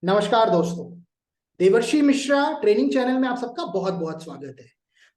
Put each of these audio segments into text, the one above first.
नमस्कार दोस्तों। देवर्षि मिश्रा ट्रेनिंग चैनल में आप सबका बहुत बहुत स्वागत है।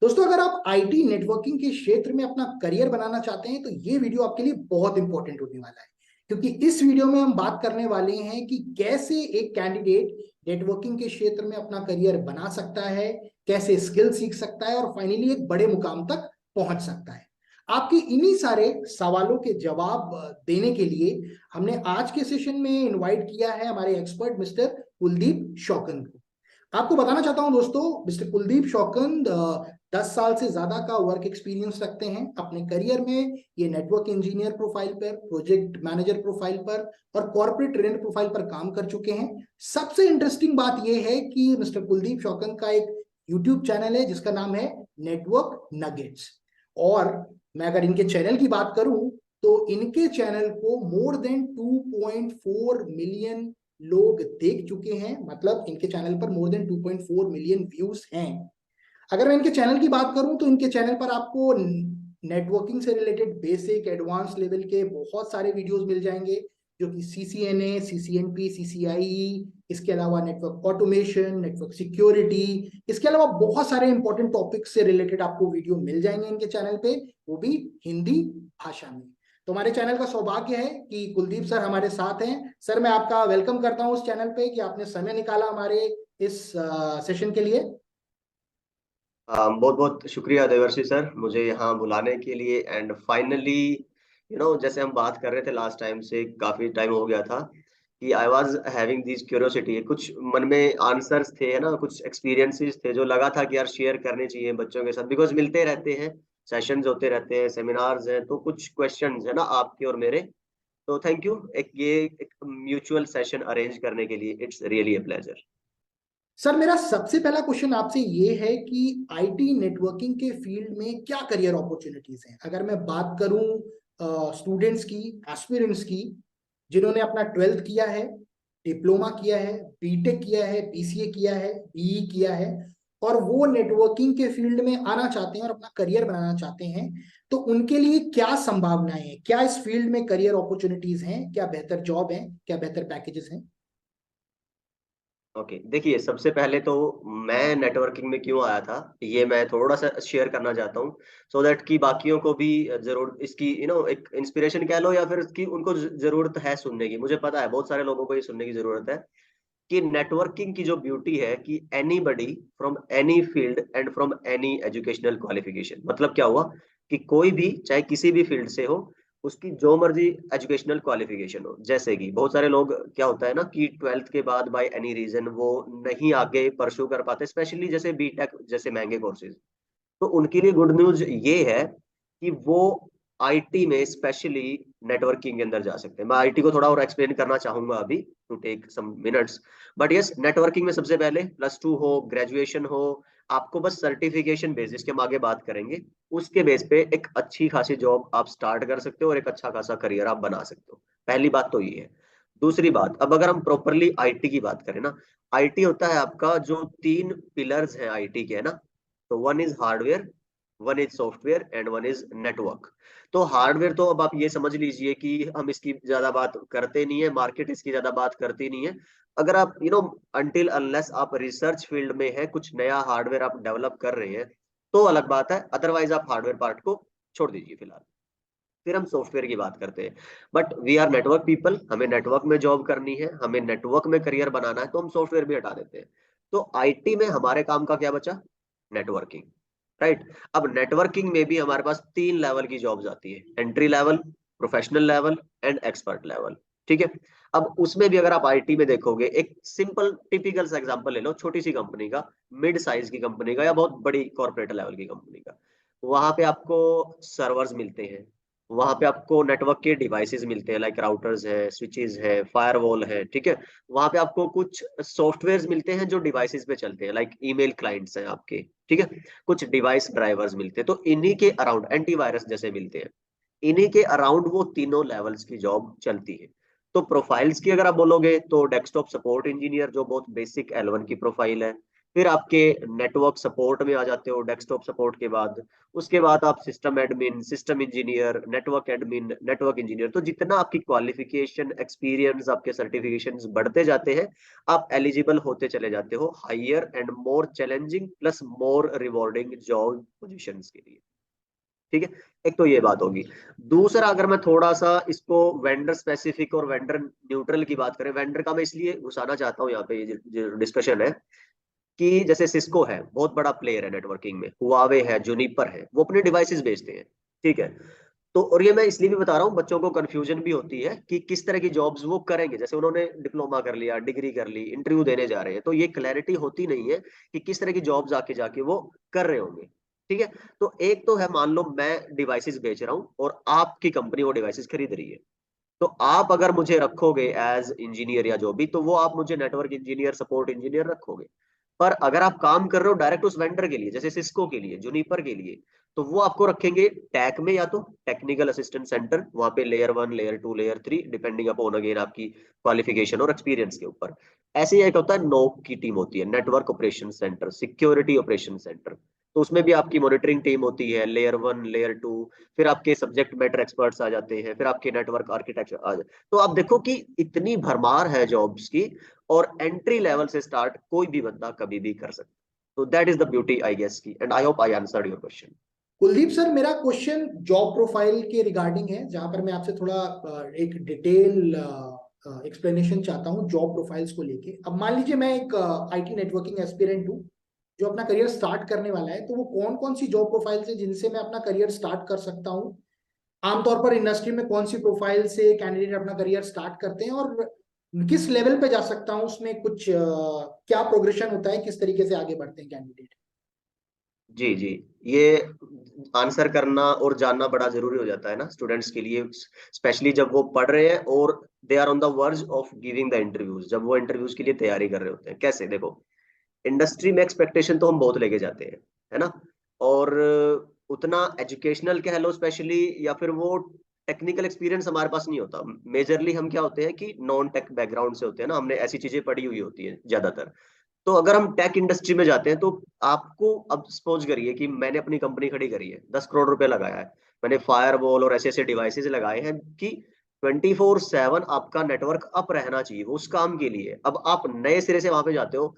दोस्तों, अगर आप आईटी नेटवर्किंग के क्षेत्र में अपना करियर बनाना चाहते हैं तो ये वीडियो आपके लिए बहुत इंपॉर्टेंट होने वाला है, क्योंकि इस वीडियो में हम बात करने वाले हैं कि कैसे एक कैंडिडेट नेटवर्किंग के क्षेत्र में अपना करियर बना सकता है, कैसे स्किल सीख सकता है और फाइनली एक बड़े मुकाम तक पहुंच सकता है। आपके इन्हीं सारे सवालों के जवाब देने के लिए हमने आज के सेशन में इनवाइट किया है हमारे एक्सपर्ट मिस्टर कुलदीप शौकंद को। आपको बताना चाहता हूं दोस्तों, मिस्टर कुलदीप शौकंद 10 साल से ज्यादा का वर्क एक्सपीरियंस रखते हैं अपने करियर में। ये नेटवर्क इंजीनियर प्रोफाइल पर, प्रोजेक्ट मैनेजर प्रोफाइल पर और कॉर्पोरेट ट्रेनर प्रोफाइल पर काम कर चुके हैं। सबसे इंटरेस्टिंग बात यह है कि मिस्टर कुलदीप शौकंद का एक यूट्यूब चैनल है जिसका नाम है नेटवर्क नगेट्स। और मैं अगर इनके चैनल की बात करूं तो इनके चैनल को मोर देन 2.4 मिलियन लोग देख चुके हैं। मतलब इनके चैनल पर मोर देन 2.4 मिलियन व्यूज हैं। अगर मैं इनके चैनल की बात करूं तो इनके चैनल पर आपको नेटवर्किंग से रिलेटेड बेसिक एडवांस लेवल के बहुत सारे वीडियोस मिल जाएंगे, जो कि सीसीएनए, सीसीएनपी, सीसीआई, इसके अलावा नेटवर्क ऑटोमेशन, नेटवर्क सिक्योरिटी, इसके अलावा बहुत सारे इंपॉर्टेंट टॉपिक्स से रिलेटेड आपको वीडियो मिल जाएंगे इनके चैनल पे, वो भी हिंदी भाषा में। तो हमारे चैनल का सौभाग्य है कि कुलदीप सर हमारे साथ हैं। सर, मैं आपका वेलकम करता हूं उस चैनल पे कि आपने समय निकाला हमारे इस सेशन के लिए। बहुत बहुत शुक्रिया देवर्षि सर, मुझे यहाँ बुलाने के लिए। एंड फाइनली जैसे हम बात कर रहे थे लास्ट टाइम से, काफी टाइम हो गया था कि I was having this curiosity. कुछ मन में आंसर्स थे, है ना, कुछ एक्सपीरियंसेस थे जो लगा था कि यार शेयर करने चाहिए बच्चों के साथ, बिकॉज मिलते रहते हैं, सेशंस होते रहते हैं, सेमिनार्स हैं, तो कुछ क्वेश्चंस है ना आपके और मेरे। तो थैंक यू एक म्यूचुअल सेशन अरेंज करने के लिए। It's really a pleasure. Sir, मेरा सबसे पहला क्वेश्चन आपसे ये है कि आईटी नेटवर्किंग के फील्ड में क्या करियर अपॉर्चुनिटीज हैं। अगर मैं बात करूं स्टूडेंट्स की, एस्पिरेंट्स की, जिन्होंने अपना 12th किया है, डिप्लोमा किया है, बीटेक किया है, बीसीए किया है, बीई किया है, और वो नेटवर्किंग के फील्ड में आना चाहते हैं और अपना करियर बनाना चाहते हैं, तो उनके लिए क्या संभावनाएं हैं? क्या इस फील्ड में करियर अपॉर्चुनिटीज हैं? क्या बेहतर जॉब है? क्या बेहतर पैकेजेस हैं? ओके, देखिए सबसे पहले तो मैं नेटवर्किंग में क्यों आया था ये मैं थोड़ा सा शेयर करना चाहता हूँ, सो दैट कि बाकियों को भी जरूर इसकी एक इंस्पिरेशन कह लो, या फिर इसकी उनको जरूरत है सुनने की। मुझे पता है बहुत सारे लोगों को ये सुनने की जरूरत है कि नेटवर्किंग की जो ब्यूटी है कि anybody from any field and from any educational qualification. मतलब क्या हुआ कि कोई भी चाहे किसी भी फील्ड से हो, उसकी जो मर्जी एजुकेशनल क्वालिफिकेशन हो। जैसे कि बहुत सारे लोग क्या होता है ना कि 12th के बाद बाय एनी रीजन वो नहीं आगे परस्यू कर पाते, स्पेशली जैसे बीटेक जैसे महंगे कोर्सेज। तो उनके लिए गुड न्यूज ये है कि वो आईटी में स्पेशली नेटवर्किंग के अंदर जा सकते हैं। मैं आईटी को थोड़ा और एक्सप्लेन करना चाहूंगा अभी, to take some minutes. But yes, networking में सबसे पहले +2 हो, ग्रेजुएशन हो, आपको बस सर्टिफिकेशन बेस, जिसके हम आगे बात करेंगे, उसके बेस पे एक अच्छी खासी जॉब आप स्टार्ट कर सकते हो और एक अच्छा खासा करियर आप बना सकते हो। पहली बात तो ये है। दूसरी बात, अब अगर हम प्रॉपरली आईटी की बात करें ना, आईटी होता है आपका जो 3 पिलर्स हैं आईटी के, है ना। तो one is hardware, one is software and one is network. तो हार्डवेयर तो अब आप ये समझ लीजिए कि हम इसकी ज्यादा बात करते नहीं है, मार्केट इसकी ज्यादा बात करती नहीं है। अगर आप अनटिल अनलेस आप रिसर्च फील्ड में है, कुछ नया हार्डवेयर आप डेवलप कर रहे हैं, तो अलग बात है। अदरवाइज आप हार्डवेयर पार्ट को छोड़ दीजिए फिलहाल। फिर हम सॉफ्टवेयर की बात करते हैं। But we are network people, हमें नेटवर्क में जॉब करनी है, हमें नेटवर्क में करियर बनाना है, तो हम सॉफ्टवेयर भी हटा देते हैं। तो आईटी में हमारे काम का क्या बचा? Networking, right. अब नेटवर्किंग में भी हमारे पास 3 लेवल की जॉब्स आती है: entry level, professional level and expert level. ठीक है। अब उसमें भी अगर आप आईटी में देखोगे, एक सिंपल टिपिकल सा एग्जांपल ले लो, छोटी सी कंपनी का, मिड साइज की कंपनी का, या बहुत बड़ी कॉर्पोरेट लेवल की कंपनी का। वहां पे आपको सर्वर्स मिलते हैं, वहां पे आपको नेटवर्क के डिवाइसेस मिलते हैं, लाइक राउटर्स है, स्विचेस है, फायरवॉल है। ठीक है। वहां पे आपको कुछ सॉफ्टवेयर्स मिलते हैं जो डिवाइसेस पे चलते हैं, लाइक ईमेल क्लाइंट्स हैं आपके। ठीक है। कुछ डिवाइस ड्राइवर्स मिलते हैं, तो इन्हीं के अराउंड एंटीवायरस जैसे मिलते हैं। इन्हीं के अराउंड वो तीनों लेवल्स की जॉब चलती है। तो प्रोफाइल्स की अगर आप बोलोगे तो डेस्कटॉप सपोर्ट इंजीनियर, जो बहुत बेसिक L1 की प्रोफाइल है। फिर आपके नेटवर्क सपोर्ट में आ जाते हो डेस्कटॉप सपोर्ट के बाद। उसके बाद आप system admin, system engineer, network admin, network engineer. तो जितना आपकी क्वालिफिकेशन, एक्सपीरियंस, आपके सर्टिफिकेशंस बढ़ते जाते हैं, आप एलिजिबल होते चले जाते हो higher and more challenging plus more rewarding job positions के लिए। ठीक है, एक तो ये बात होगी। दूसरा, अगर मैं थोड़ा सा इसको वेंडर स्पेसिफिक और वेंडर न्यूट्रल की बात करें, वेंडर का मैं इसलिए घुसाना चाहता हूँ यहाँ पे, ये जो डिस्कशन है, कि जैसे सिस्को है, बहुत बड़ा प्लेयर है नेटवर्किंग में, हुआवे है, जुनिपर है, वो अपने डिवाइसेस बेचते हैं। ठीक है, तो और ये मैं इसलिए भी बता रहा हूँ, बच्चों को कंफ्यूजन भी होती है कि किस तरह की जॉब्स वो करेंगे। जैसे उन्होंने डिप्लोमा कर लिया, डिग्री कर ली, इंटरव्यू देने जा रहे हैं, तो ये क्लैरिटी होती नहीं है कि किस तरह की जॉब्स आके जाके वो कर रहे होंगे। ठीक है, तो एक तो है, मान लो मैं डिवाइसेस बेच रहा हूँ और आपकी कंपनी वो डिवाइसेस खरीद रही है, तो आप अगर मुझे रखोगे एज इंजीनियर या जो भी, तो वो आप मुझे नेटवर्क इंजीनियर, सपोर्ट इंजीनियर रखोगे। पर अगर आप काम कर रहे हो डायरेक्ट उस वेंडर के लिए, जैसे सिस्को के लिए, जुनिपर के लिए, तो वो आपको रखेंगे टैक में, या तो टेक्निकल असिस्टेंट सेंटर, वहां पे layer 1, layer 2, layer 3, depending upon again आपकी क्वालिफिकेशन और एक्सपीरियंस के ऊपर। ऐसे ही एक होता है नोक की टीम होती है, network operation centre, security operation centre. तो उसमें भी आपकी मॉनिटरिंग टीम होती है, लेयर 1, लेयर 2, फिर आपके सब्जेक्ट मैटर एक्सपर्ट्स आ जाते हैं, फिर आपके नेटवर्क आर्किटेक्चर आ जाते। तो आप देखो कि इतनी भरमार है जॉब्स की, और एंट्री लेवल से स्टार्ट कोई भी बंदा कभी भी कर सकता। तो that is the beauty I guess की, and I hope I answered your question. Kuldeep sir, मेरा क्वेश्चन जॉब प्रोफाइल के रिगार्डिंग है, जहां पर मैं आपसे थोड़ा एक डिटेल एक्सप्लेनेशन चाहता हूँ जॉब प्रोफाइल्स को लेके। अब मान लीजिए मैं एक आईटी नेटवर्किंग एस्पिरेंट हूँ जो अपना करियर स्टार्ट करने वाला है, तो वो कौन कौन सी जॉब प्रोफाइल्स है जिनसे मैं अपना करियर स्टार्ट कर सकता हूँ? आमतौर पर इंडस्ट्री में कौन सी प्रोफाइल से कैंडिडेट अपना करियर स्टार्ट करते हैं, और किस लेवल पे जा सकता हूँ उसमें, कुछ क्या प्रोग्रेशन होता है, किस तरीके से आगे बढ़ते हैं कैंडिडेट? जी जी, ये आंसर करना और जानना बड़ा जरूरी हो जाता है ना स्टूडेंट्स के लिए, स्पेशली जब वो पढ़ रहे हैं और they are on the verge of giving the interviews, जब वो इंटरव्यूज के लिए तैयारी कर रहे होते हैं। कैसे, देखो, इंडस्ट्री में एक्सपेक्टेशन तो हम बहुत लेके जाते हैं, है ना, और उतना एजुकेशनल कह लो स्पेशली, या फिर वो टेक्निकल एक्सपीरियंस हमारे पास नहीं होता। मेजरली हम क्या होते हैं कि नॉन टेक बैकग्राउंड से होते हैं ना, हमने ऐसी चीजें पढ़ी हुई होती है ज्यादातर। तो अगर हम टेक इंडस्ट्री में जाते हैं, तो आपको, अब सपोज करिए कि मैंने अपनी कंपनी खड़ी करी है, 10 करोड़ रुपए लगाया है, मैंने फायरवॉल और ऐसे ऐसे डिवाइसेस लगाए हैं कि 24/7 आपका नेटवर्क अप रहना चाहिए, वो उस काम के लिए। अब आप नए सिरे से वहां पे जाते हो,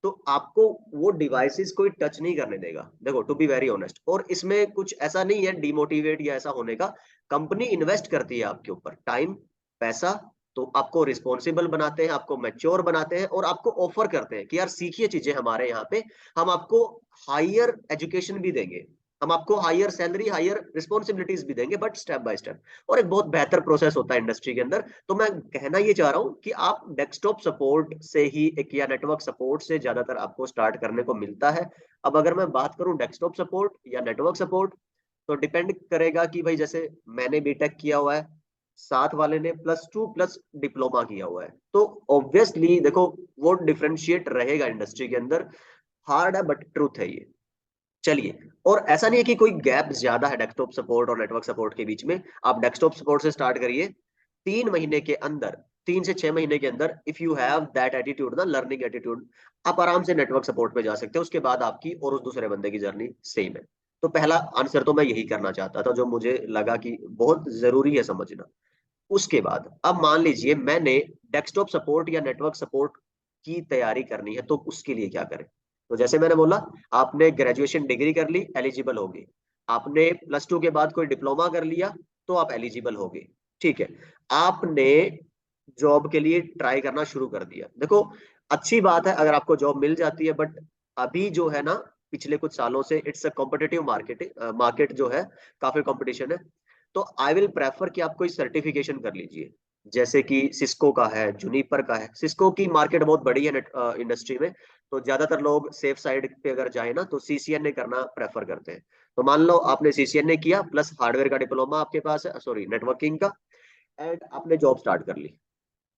तो आपको वो डिवाइसेस कोई टच नहीं करने देगा, देखो, टू बी वेरी ऑनेस्ट। और इसमें कुछ ऐसा नहीं है डिमोटिवेट या ऐसा होने का, कंपनी इन्वेस्ट करती है आपके ऊपर टाइम, पैसा, तो आपको रिस्पॉन्सिबल बनाते हैं, आपको मैच्योर बनाते हैं, और आपको ऑफर करते हैं कि यार सीखिए चीजें हमारे यहाँ पे, हम आपको हायर एजुकेशन भी देंगे, हम आपको हायर सैलरी, हायर रिस्पॉन्सिबिलिटीज भी देंगे, बट स्टेप बाय स्टेप, और एक बहुत बेहतर प्रोसेस होता है इंडस्ट्री के अंदर। तो मैं कहना ये चाह रहा हूँ कि आप डेस्कटॉप सपोर्ट से ही एक, या नेटवर्क सपोर्ट से ज्यादातर आपको स्टार्ट करने को मिलता है। अब अगर मैं बात करूं डेस्कटॉप सपोर्ट या नेटवर्क सपोर्ट, तो डिपेंड करेगा कि भाई, जैसे मैंने बीटेक किया हुआ है, साथ वाले ने +2 प्लस डिप्लोमा किया हुआ है, तो ऑब्वियसली देखो, वो डिफरेंशिएट रहेगा इंडस्ट्री के अंदर। हार्ड है बट ट्रूथ है ये। चलिए, और ऐसा नहीं है कि कोई गैप ज्यादा है डेस्कटॉप सपोर्ट और नेटवर्क सपोर्ट के बीच में। आप डेस्कटॉप सपोर्ट से स्टार्ट करिए, 3 महीने के अंदर, 3 से 6 महीने के अंदर, if you have that attitude ना, लर्निंग एटीट्यूड, आप आराम से नेटवर्क सपोर्ट पे जा सकते हो। उसके बाद आपकी और उस दूसरे बंदे की जर्नी सेम है। तो पहला आंसर तो मैं यही करना चाहता था, जो मुझे लगा कि बहुत जरूरी है समझना। उसके बाद अब मान लीजिए मैंने डेस्कटॉप सपोर्ट या नेटवर्क सपोर्ट की तैयारी करनी है, तो उसके लिए क्या करें? तो जैसे मैंने बोला, आपने ग्रेजुएशन डिग्री कर ली, एलिजिबल होगी। आपने +2 के बाद कोई डिप्लोमा कर लिया, तो आप एलिजिबल होगे। ठीक है, आपने जॉब के लिए ट्राई करना शुरू कर दिया। देखो, अच्छी बात है अगर आपको जॉब मिल जाती है, बट अभी जो है ना, पिछले कुछ सालों से it's a competitive market, market जो है, काफी कंपटीशन है। तो आई विल प्रेफर कि आप कोई सर्टिफिकेशन कर लीजिए, जैसे कि सिस्को का है, जुनिपर का है। सिस्को की मार्केट बहुत बड़ी है इंडस्ट्री में, तो ज्यादातर लोग सेफ साइड पे अगर जाए ना, तो सीसीएनए करना प्रेफर करते हैं। तो मान लो आपने सीसीएनए किया, प्लस हार्डवेयर का डिप्लोमा आपके पास है, सॉरी नेटवर्किंग का, एंड आपने जॉब स्टार्ट कर ली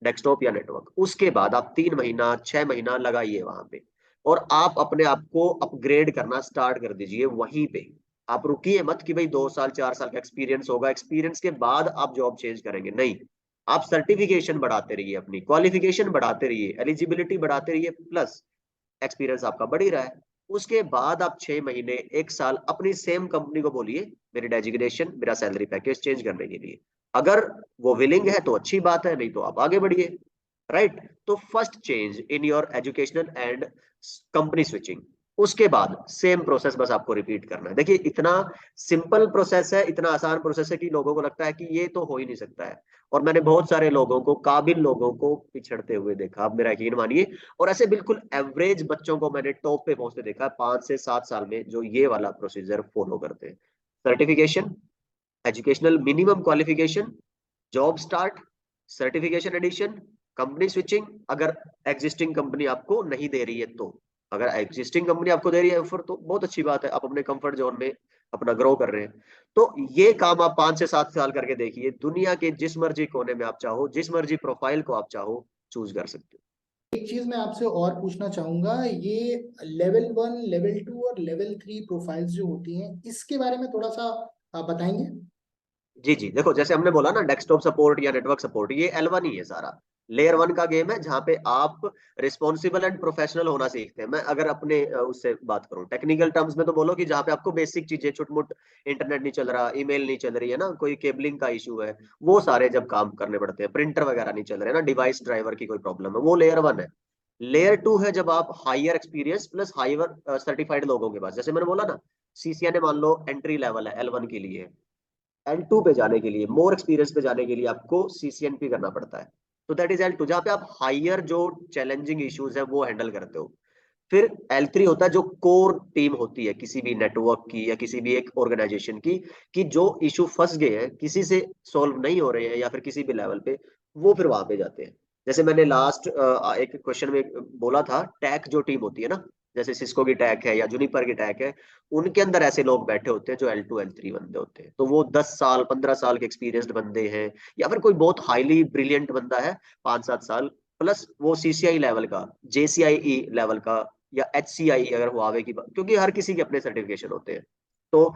डेस्कटॉप या नेटवर्क। उसके बाद आप 3 महीना 6 महीना लगाइए वहां पे, और आप अपने आप को अपग्रेड करना स्टार्ट कर दीजिए वहीं पे। आप रुकिए मत कि भाई 2 साल 4 साल का एक्सपीरियंस होगा, एक्सपीरियंस के बाद आप जॉब चेंज करेंगे, नहीं। आप सर्टिफिकेशन बढ़ाते रहिए, अपनी क्वालिफिकेशन बढ़ाते रहिए, एलिजिबिलिटी बढ़ाते रहिए, प्लस एक्सपीरियंस आपका बढ़ ही रहा है। उसके बाद आप 6 महीने 1 साल अपनी सेम कंपनी को बोलिए मेरी डेजिग्नेशन मेरा सैलरी पैकेज चेंज करने के लिए। अगर वो विलिंग है तो अच्छी बात है, नहीं तो आप आगे बढ़िए, राइट। तो first change in your educational and company switching, उसके बाद सेम प्रोसेस बस आपको रिपीट करना है। देखिए इतना सिंपल प्रोसेस है, इतना आसान प्रोसेस है कि लोगों को लगता है कि ये तो हो ही नहीं सकता है। और मैंने बहुत सारे लोगों को, काबिल लोगों को पिछड़ते हुए देखा, आप मेरा यकीन मानिए। और ऐसे बिल्कुल एवरेज बच्चों को मैंने टॉप पे पहुंचते देखा 5 से 7 साल में, जो ये वाला प्रोसीजर फॉलो करते हैं। Certification, educational minimum qualification, job start, certification edition, company switching. अगर एग्जिस्टिंग कंपनी आपको नहीं दे रही है तो, अगर एग्जिस्टिंग कंपनी आपको दे रही है ऑफर तो बहुत अच्छी बात है, आप अपने कंफर्ट जोन में अपना ग्रो कर रहे हैं। तो ये काम आप 5 से 7 साल करके देखिए, दुनिया के जिस मर्जी कोने में आप चाहो, जिस मर्जी प्रोफाइल को आप चाहो चूज कर सकते हो। एक चीज मैं आपसे और पूछना चाहूंगा, ये लेवल 1, लेवल 2 और लेवल 3 प्रोफाइल्स जो होती हैं, इसके बारे में थोड़ा सा आप बताएंगे? जी जी, देखो जैसे हमने बोला ना डेस्कटॉप सपोर्ट या नेटवर्क सपोर्ट, ये L1 ही है सारा। लेयर 1 का गेम है जहाँ पे आप रिस्पॉन्सिबल एंड प्रोफेशनल होना सीखते हैं। मैं अगर अपने उससे बात करूँ टेक्निकल टर्म्स में, तो बोलो कि जहाँ पे आपको बेसिक चीजें, छुटमुट इंटरनेट नहीं चल रहा, ईमेल नहीं चल रही है ना, कोई केबलिंग का इशू है, वो सारे जब काम करने पड़ते हैं, प्रिंटर वगैरह नहीं चल रहे ना, डिवाइस ड्राइवर की कोई प्रॉब्लम है, वो लेयर 1 है। लेयर 2 है जब आप higher experience plus higher certified लोगों के पास, जैसे मैंने बोला ना, CCNA मान लो एंट्री लेवल है L1 के लिए, L2 पे जाने के लिए, मोर एक्सपीरियंस पे जाने के लिए आपको CCNP करना पड़ता है। तो दैट इज L2, जहाँ पे आप हायर जो चैलेंजिंग इश्यूज है वो हैंडल करते हो। फिर L3 होता है जो कोर टीम होती है किसी भी नेटवर्क की या किसी भी एक ऑर्गेनाइजेशन की, कि जो इशू फंस गए हैं, किसी से सॉल्व नहीं हो रहे हैं या फिर किसी भी लेवल पे, वो फिर वहां पे जाते हैं। जैसे मैंने लास्ट एक क्वेश्चन में बोला था, टैक जो टीम होती है ना, जैसे सिस्को की टैक है या जूनिपर की टैक है, उनके अंदर ऐसे लोग बैठे होते हैं जो L2 L3 बंदे होते हैं। तो वो 10 साल 15 साल के एक्सपीरियंस्ड बंदे हैं, या फिर कोई बहुत हाईली ब्रिलियंट बंदा है 5-7 साल, प्लस वो CCI लेवल का, JCIE लेवल का, या HCI अगर हुआवे की बात, क्योंकि हर किसी के अपने सर्टिफिकेशन होते हैं। तो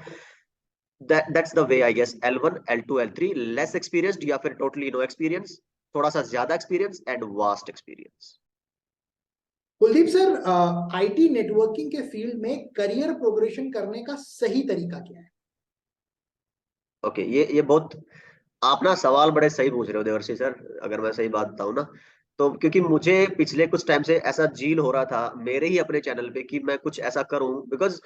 that's the way I guess, L1 L2 L3, less experienced या फिर टोटली नो एक्सपीरियंस, थोड़ा सा ज्यादा experience and vast experience. Kuldeep sir, IT networking के फील्ड में करियर प्रोग्रेशन करने का सही तरीका क्या है? ओके, ये बहुत आप ना सवाल बड़े सही पूछ रहे हो देवर्षि सर, अगर मैं सही बात बताऊं ना, तो क्योंकि मुझे पिछले कुछ टाइम से ऐसा जील हो रहा था मेरे ही अपने चैनल पे कि मैं कुछ ऐसा करूं, बिकॉज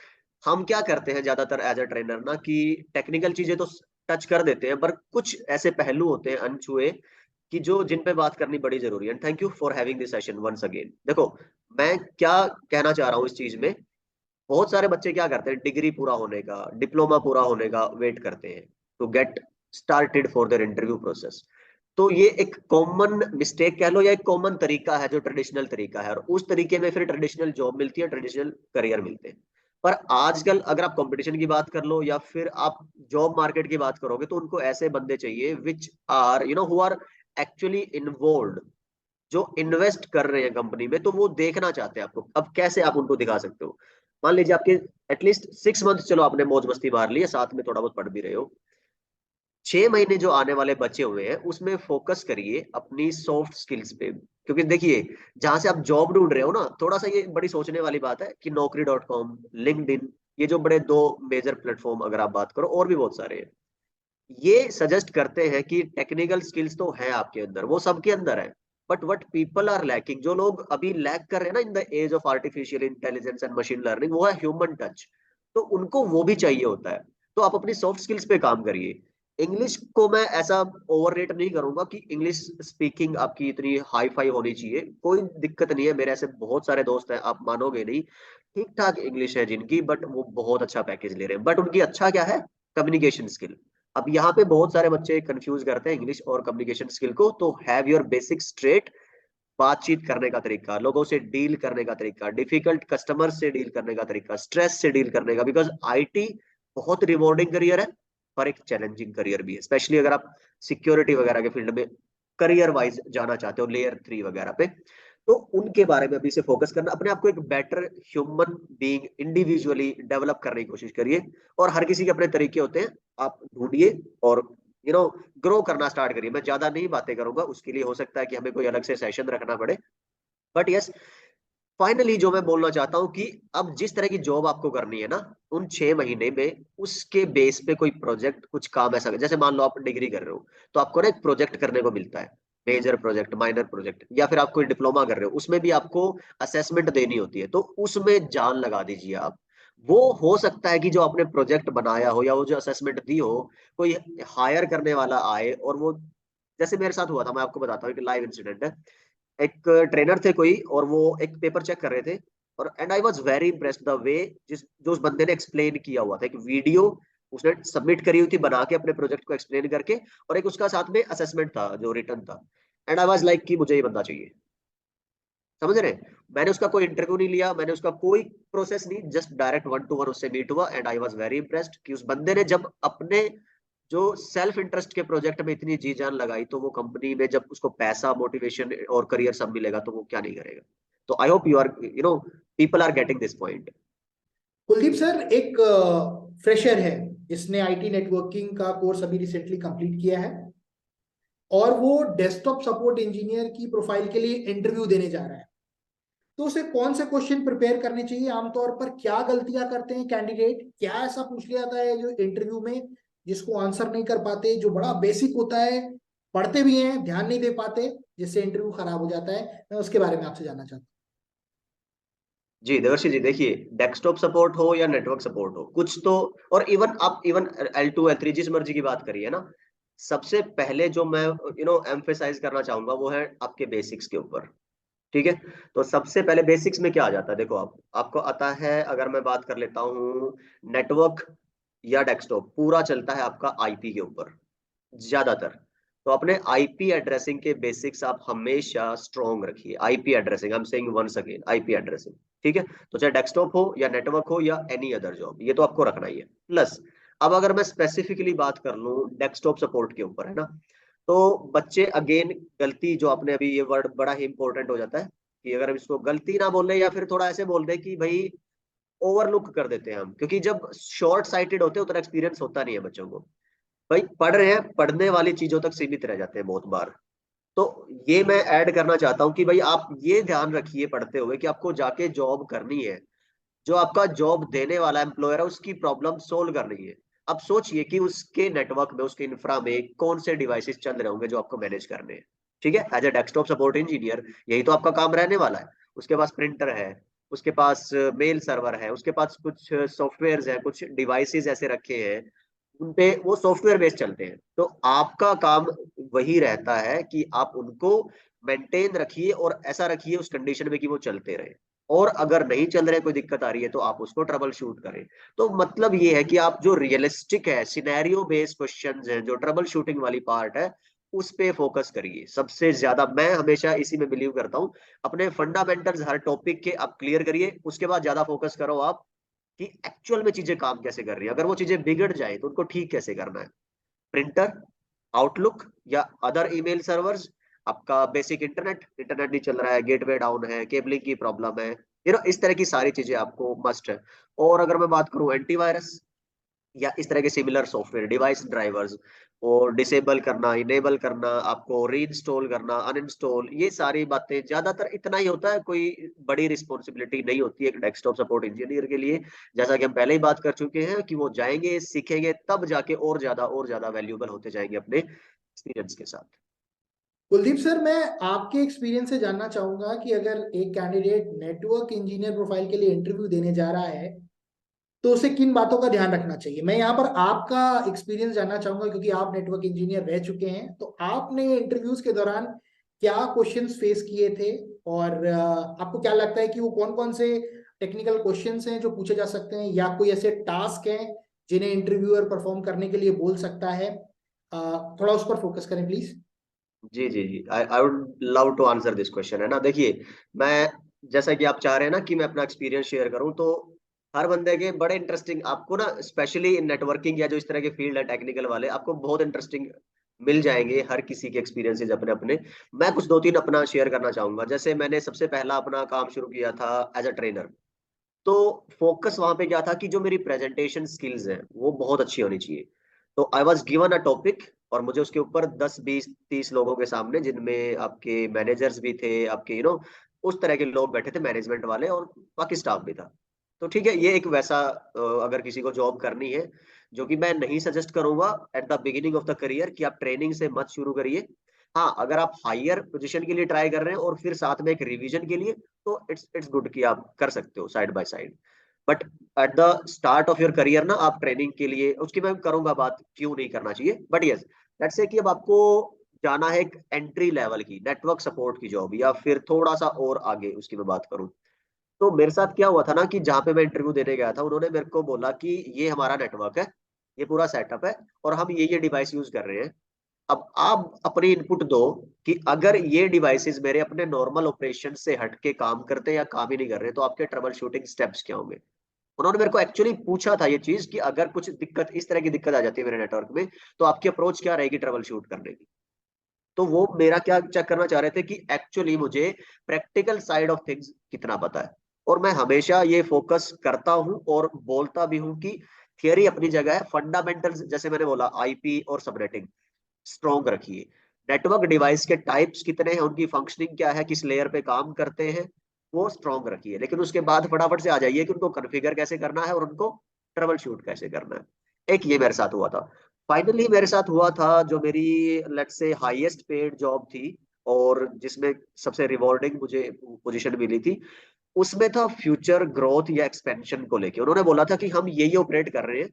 हम क्या करते हैं ज्यादातर एज अ ट्रेनर ना, कि टेक्निकल चीजें तो टच कर देते हैं, पर कुछ ऐसे पहलू होते हैं अनछुए कि जो जिन पे बात करनी बड़ी जरूरी है। Thank you for having this session once again. देखो मैं क्या कहना चाह रहा हूँ इस चीज में, बहुत सारे बच्चे क्या करते हैं, डिग्री पूरा होने का, डिप्लोमा पूरा होने का वेट करते हैं to get started for their interview process. तो ये एक कॉमन मिस्टेक कह लो या एक कॉमन तरीका है जो ट्रेडिशनल तरीका है, और उस तरीके में फिर ट्रेडिशनल जॉब मिलती है, ट्रेडिशनल करियर मिलते हैं। पर आजकल अगर आप कंपटीशन की बात कर लो या फिर आप जॉब मार्केट की बात करोगे, तो उनको ऐसे बंदे चाहिए which are who are actually involve, जो इन्वेस्ट कर रहे हैं कंपनी में, तो वो देखना चाहते हैं आपको। अब कैसे आप उनको दिखा सकते हो, मान लीजिए आपके एटलीस्ट 6 मंथ, चलो आपने मौज मस्ती मार ली है, साथ में थोड़ा बहुत पढ़ भी रहे हो, 6 महीने जो आने वाले बचे हुए हैं उसमें फोकस करिए अपनी सॉफ्ट स्किल्स पे। क्योंकि देखिए जहां से आप जॉब ढूंढ रहे हो ना, थोड़ा सा ये बड़ी सोचने वाली बात है कि Naukri.com, लिंक्डइन, ये जो बड़े 2 मेजर प्लेटफॉर्म अगर आप बात करो, और भी बहुत सारे हैं, ये सजेस्ट करते हैं कि टेक्निकल स्किल्स तो है आपके अंदर, वो सबके अंदर है, but what people are lacking, जो लोग अभी लैक कर रहे हैं ना in the age of artificial intelligence and machine learning, वो है ह्यूमन टच। तो उनको वो भी चाहिए होता है। तो आप अपनी सॉफ्ट स्किल्स पे काम करिए। इंग्लिश को मैं ऐसा ओवर रेट नहीं करूंगा कि इंग्लिश स्पीकिंग आपकी इतनी हाई फाई होनी चाहिए, कोई दिक्कत नहीं है, मेरे ऐसे बहुत सारे दोस्त हैं, आप मानोगे नहीं, ठीक ठाक इंग्लिश है जिनकी, बट वो बहुत अच्छा पैकेज ले रहे हैं, बट उनकी अच्छा क्या है, कम्युनिकेशन स्किल। अब यहाँ पे बहुत सारे बच्चे कंफ्यूज करते हैं इंग्लिश और कम्युनिकेशन स्किल को। तो हैव योर बेसिक स्ट्रेट, बातचीत करने का तरीका, लोगों से डील करने का तरीका, डिफिकल्ट कस्टमर से डील करने का तरीका, स्ट्रेस से डील करने का, बिकॉज आईटी बहुत रिवॉर्डिंग करियर है पर एक चैलेंजिंग करियर भी है, स्पेशली अगर आप सिक्योरिटी वगैरह के फील्ड में करियर वाइज जाना चाहते हो, लेयर 3 वगैरह पे। तो उनके बारे में अभी से फोकस करना, अपने आप को एक better human being individually develop करने की कोशिश करिए। और हर किसी के अपने तरीके होते हैं, आप ढूंढिए और ग्रो करना स्टार्ट करिए। मैं ज्यादा नहीं बातें करूंगा, उसके लिए हो सकता है कि हमें कोई अलग से सेशन रखना पड़े, बट यस, फाइनली जो मैं बोलना चाहता हूँ कि अब जिस तरह की जॉब आपको करनी है ना, उन 6 महीने में उसके बेस पे कोई प्रोजेक्ट कुछ काम ऐसा, जैसे मान लो आप डिग्री कर रहे हो तो आपको ना एक प्रोजेक्ट करने को मिलता है, मेजर प्रोजेक्ट, माइनर प्रोजेक्ट, या फिर आप कोई डिप्लोमा कर रहे हो उसमें भी आपको असेसमेंट देनी होती है, तो उसमें जान लगा दीजिए आप। वो हो सकता है कि जो आपने प्रोजेक्ट बनाया हो या वो जो असेसमेंट दी हो, कोई हायर करने वाला आए और वो, जैसे मेरे साथ हुआ था, मैं आपको बताता हूँ, एक लाइव इंसिडेंट है। एक ट्रेनर थे कोई और वो एक पेपर चेक कर रहे थे, और and I was very impressed the way जिस जो उस बंदे ने एक्सप्लेन किया हुआ था, एक वीडियो उसने सबमिट करी हुई थी बना के अपने प्रोजेक्ट को एक्सप्लेन करके, और एक उसका साथ में असेसमेंट था जो रिटर्न था। एंड आई वाज लाइक कि मुझे ये बंदा चाहिए, समझ रहे हैं? मैंने उसका कोई इंटरव्यू नहीं लिया, मैंने उसका कोई प्रोसेस नहीं, जस्ट डायरेक्ट 1 to 1 उससे मीट हुआ, and I was very impressed कि उस बंदे ने जब अपने जो सेल्फ इंटरेस्ट के प्रोजेक्ट में इतनी जी जान लगाई, तो वो कंपनी में जब उसको पैसा, मोटिवेशन और करियर सब मिलेगा तो वो क्या नहीं करेगा। तो I hope you are, people are getting this point. Kuldeep sir एक फ्रेशर है जिसने आईटी नेटवर्किंग का कोर्स अभी रिसेंटली कंप्लीट किया है और वो डेस्कटॉप सपोर्ट इंजीनियर की प्रोफाइल के लिए इंटरव्यू देने जा रहा है। तो उसे कौन से क्वेश्चन प्रिपेयर करने चाहिए, आमतौर पर क्या गलतियां करते हैं कैंडिडेट, क्या ऐसा पूछ लिया जाता है जो इंटरव्यू में जिसको आंसर नहीं कर पाते, जो बड़ा बेसिक होता है, पढ़ते भी हैं ध्यान नहीं दे पाते, जिससे इंटरव्यू खराब हो जाता है। मैं उसके बारे में आपसे जानना चाहता जी देवर्षि जी, देखिए, डेस्कटॉप सपोर्ट हो या नेटवर्क सपोर्ट हो, कुछ तो, और इवन आप इवन L2 L3 जिस मर्जी की बात करिए ना, सबसे पहले जो मैं एम्फेसाइज करना चाहूंगा वो है आपके बेसिक्स के ऊपर। ठीक है? तो सबसे पहले बेसिक्स में क्या आ जाता है, देखो आपको आता है, अगर मैं बात कर लेता हूँ, नेटवर्क या डेस्कटॉप पूरा चलता है आपका आईपी के ऊपर ज्यादातर। तो अपने आईपी एड्रेसिंग के बेसिक्स आप हमेशा स्ट्रॉन्ग रखिए। IP addressing, I am saying once again, IP addressing. ठीक है? तो चाहे डेस्कटॉप हो या नेटवर्क हो या एनी अदर जॉब, ये तो आपको रखना ही है। प्लस अब अगर मैं स्पेसिफिकली बात कर लूं डेस्कटॉप सपोर्ट के ऊपर, है ना, तो बच्चे अगेन, गलती जो आपने अभी, ये वर्ड बड़ा ही इंपॉर्टेंट हो जाता है कि अगर हम इसको गलती ना बोल रहे या फिर थोड़ा ऐसे बोल दे कि भाई ओवरलुक कर देते हैं हम, क्योंकि जब शॉर्ट साइटेड होते हैं उतना एक्सपीरियंस होता नहीं है बच्चों को। भाई पढ़ रहे हैं, पढ़ने वाली चीजों तक सीमित रह जाते हैं बहुत बार। तो ये मैं ऐड करना चाहता हूँ कि भाई आप ये ध्यान रखिए पढ़ते हुए कि आपको जाके जॉब करनी है, जो आपका जॉब देने वाला एम्प्लॉयर है उसकी प्रॉब्लम सोल्व करनी है। अब सोचिए कि उसके नेटवर्क में, उसके इंफ्रा में कौन से डिवाइसेस चल रहे होंगे जो आपको मैनेज करने हैं। ठीक है? As a desktop support engineer यही तो आपका काम रहने वाला है। उसके पास प्रिंटर है, उसके पास मेल सर्वर है, उसके पास कुछ सॉफ्टवेयर है, कुछ डिवाइसेस ऐसे रखे हैं उनपे वो सॉफ्टवेयर बेस्ड चलते हैं। तो आपका काम वही रहता है कि आप उनको मेंटेन रखिए और ऐसा रखिए उस कंडीशन में कि वो चलते रहे, और अगर नहीं चल रहे, कोई दिक्कत आ रही है, तो आप उसको ट्रबल शूट करें। तो मतलब ये है कि आप जो रियलिस्टिक है, सिनेरियो बेस्ड क्वेश्चंस हैं, जो ट्रबल शूटिंग वाली पार्ट है, उस पे फोकस करिए सबसे ज्यादा। मैं हमेशा इसी में बिलीव करता हूँ। अपने फंडामेंटल्स हर टॉपिक के आप क्लियर करिए, उसके बाद ज्यादा फोकस करो आप कि एक्चुअल में चीजें काम कैसे कर रही है। अगर वो चीजें बिगड़ जाए तो उनको ठीक कैसे करना है। प्रिंटर, आउटलुक या अदर ईमेल सर्वर्स, आपका बेसिक इंटरनेट, इंटरनेट नहीं चल रहा है, गेटवे डाउन है, केबलिंग की प्रॉब्लम है, इस तरह की सारी चीजें आपको मस्ट है। और अगर मैं बात करूं एंटीवायरस या इस तरह के सिमिलर सॉफ्टवेयर डिवाइस ड्राइवर्स, और डिसेबल करना, इनेबल करना, आपको रीइंस्टॉल करना, अनइंस्टॉल, ये सारी बातें ज्यादातर इतना ही होता है, कोई बड़ी रिस्पॉन्सिबिलिटी नहीं होती है एक डेस्कटॉप सपोर्ट इंजीनियर के लिए। जैसा कि हम पहले ही बात कर चुके हैं कि वो जाएंगे, सीखेंगे, तब जाके और ज्यादा वैल्यूबल होते जाएंगे अपने एक्सपीरियंस के साथ। कुलदीप सर, मैं आपके एक्सपीरियंस से जानना चाहूंगा कि अगर एक कैंडिडेट नेटवर्क इंजीनियर प्रोफाइल के लिए इंटरव्यू देने जा रहा है तो उसे किन बातों का ध्यान रखना चाहिए। मैं यहाँ पर आपका एक्सपीरियंस जानना चाहूंगा क्योंकि आप नेटवर्क इंजीनियर रह चुके हैं। तो आपने इंटरव्यूज के दौरान क्या क्वेश्चंस फेस किए थे और आपको क्या लगता है कि वो कौन कौन से टेक्निकल क्वेश्चंस हैं जो पूछे जा सकते हैं, या कोई ऐसे टास्क हैं जिन्हें इंटरव्यूअर परफॉर्म करने के लिए बोल सकता है। थोड़ा उस पर फोकस करें प्लीज। जी जी जी, I would love to answer this question, है ना। देखिए, मैं, जैसा कि आप चाह रहे हैं ना कि मैं अपना एक्सपीरियंस शेयर करूं, तो हर बंदे के बड़े इंटरेस्टिंग आपको ना, स्पेशली इन नेटवर्किंग या जो इस तरह के फील्ड है टेक्निकल वाले, आपको बहुत इंटरेस्टिंग मिल जाएंगे हर किसी के एक्सपीरियंसेस अपने अपने। मैं कुछ दो तीन अपना शेयर करना चाहूंगा। जैसे मैंने सबसे पहला अपना काम शुरू किया था एज अ ट्रेनर, तो फोकस वहां पे क्या था कि जो मेरी प्रेजेंटेशन स्किल्स हैं वो बहुत अच्छी होनी चाहिए। तो I was given a topic, और मुझे उसके ऊपर 10 20 30 लोगों के सामने, जिनमें आपके मैनेजर्स भी थे, आपके उस तरह के लोग बैठे थे, मैनेजमेंट वाले, और बाकी स्टाफ भी था। तो ठीक है, ये एक वैसा अगर किसी को जॉब करनी है, जो कि मैं नहीं सजेस्ट करूंगा at the beginning of the career कि आप ट्रेनिंग से मत शुरू करिए। हाँ, अगर आप हायर पोजीशन के लिए ट्राई कर रहे हैं और फिर साथ में एक रिवीजन के लिए, तो इट्स गुड कि आप कर सकते हो side by side. But at the start of your career ना, आप ट्रेनिंग के लिए, उसकी मैं करूंगा बात क्यों नहीं करना चाहिए। बट यस, लेट्स से कि अब आपको जाना है एक एंट्री लेवल की नेटवर्क सपोर्ट की जॉब, या फिर थोड़ा सा और आगे उसकी मैं बात करूं, तो मेरे साथ क्या हुआ था ना कि जहाँ पे मैं इंटरव्यू देने गया था, उन्होंने मेरे को बोला कि ये हमारा नेटवर्क है, ये पूरा सेटअप है, और हम ये डिवाइस यूज कर रहे हैं। अब आप अपनी इनपुट दो कि अगर ये डिवाइसेस मेरे अपने नॉर्मल ऑपरेशन से हट के काम करते हैं या काम ही नहीं कर रहे, तो आपके ट्रबल शूटिंग स्टेप्स क्या होंगे। उन्होंने मेरे को एक्चुअली पूछा था ये चीज कि अगर कुछ दिक्कत, इस तरह की दिक्कत आ जाती है मेरे नेटवर्क में, तो आपकी अप्रोच क्या रहेगी ट्रबल शूट करने की। तो वो मेरा क्या चेक करना चाह रहे थे कि एक्चुअली मुझे प्रैक्टिकल साइड ऑफ थिंग्स कितना पता है। और मैं हमेशा ये फोकस करता हूं और बोलता भी हूं कि थियरी अपनी जगह है, फंडामेंटल्स जैसे मैंने बोला आईपी और सबनेटिंग स्ट्रॉन्ग रखिए। नेटवर्क डिवाइस के टाइप्स कितने हैं, उनकी फंक्शनिंग क्या है, किस लेयर पे काम करते हैं, वो स्ट्रॉन्ग रखिए। लेकिन उसके बाद फटाफट से आ जाइए कि उनको कॉन्फ़िगर कैसे करना है और उनको ट्रबल शूट कैसे करना है। एक ये मेरे साथ हुआ था। फाइनली मेरे साथ हुआ था जो मेरी let's say highest paid job थी, और जिसमें सबसे रिवॉर्डिंग मुझे पोजीशन मिली थी, उसमें था फ्यूचर ग्रोथ या एक्सपेंशन को लेके। उन्होंने बोला था कि हम ये ऑपरेट कर रहे हैं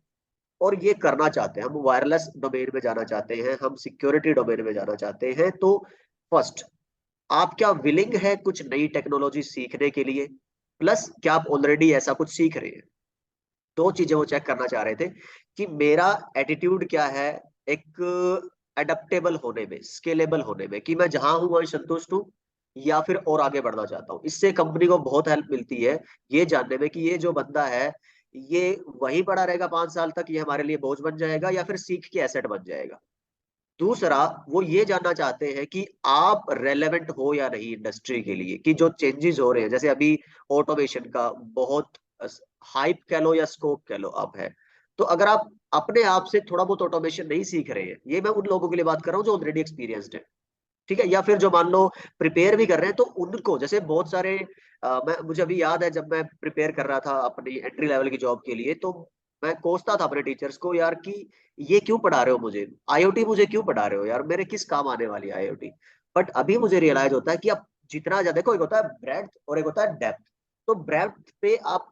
और ये करना चाहते हैं, हम वायरलेस डोमेन में जाना चाहते हैं, हम सिक्योरिटी डोमेन में जाना चाहते हैं। तो फर्स्ट, आप क्या विलिंग है कुछ नई टेक्नोलॉजी सीखने के लिए, प्लस क्या आप ऑलरेडी ऐसा कुछ सीख रहे हैं। दो चीजें वो चेक करना चाह रहे थे कि मेरा एटीट्यूड क्या है, एक अडेप्टेबल होने में, स्केलेबल होने में, कि मैं जहां हूं वहीं संतुष्ट हूं, या फिर और आगे बढ़ना चाहता हूँ। इससे कंपनी को बहुत हेल्प मिलती है ये जानने में कि ये जो बंदा है, ये वहीं पड़ा रहेगा 5 साल तक, ये हमारे लिए बोझ बन जाएगा या फिर सीख के एसेट बन जाएगा। दूसरा, वो ये जानना चाहते हैं कि आप रेलेवेंट हो या नहीं इंडस्ट्री के लिए, कि जो चेंजेस हो रहे हैं, जैसे अभी ऑटोमेशन का बहुत हाइप कह लो या स्कोप कह लो अब है, तो अगर आप अपने आप से थोड़ा बहुत ऑटोमेशन नहीं सीख रहे हैं, ये मैं उन लोगों के लिए बात कर रहा हूँ जो ऑलरेडी एक्सपीरियंस्ड है, ठीक है, या फिर जो मान लो प्रिपेयर भी कर रहे हैं, तो उनको जैसे बहुत सारे मुझे अभी याद है जब मैं प्रिपेयर कर रहा था अपनी एंट्री लेवल की जॉब के लिए, तो मैं कोसता था अपने टीचर्स को यार कि ये क्यों पढ़ा रहे हो मुझे आईओटी, मुझे क्यों पढ़ा रहे हो यार, मेरे किस काम आने वाली है आईओटी। बट अभी मुझे रियलाइज होता है कि आप जितना ज्यादा, देखो एक होता है ब्रेड्थ और एक होता है डेप्थ। तो ब्रेड्थ पे आप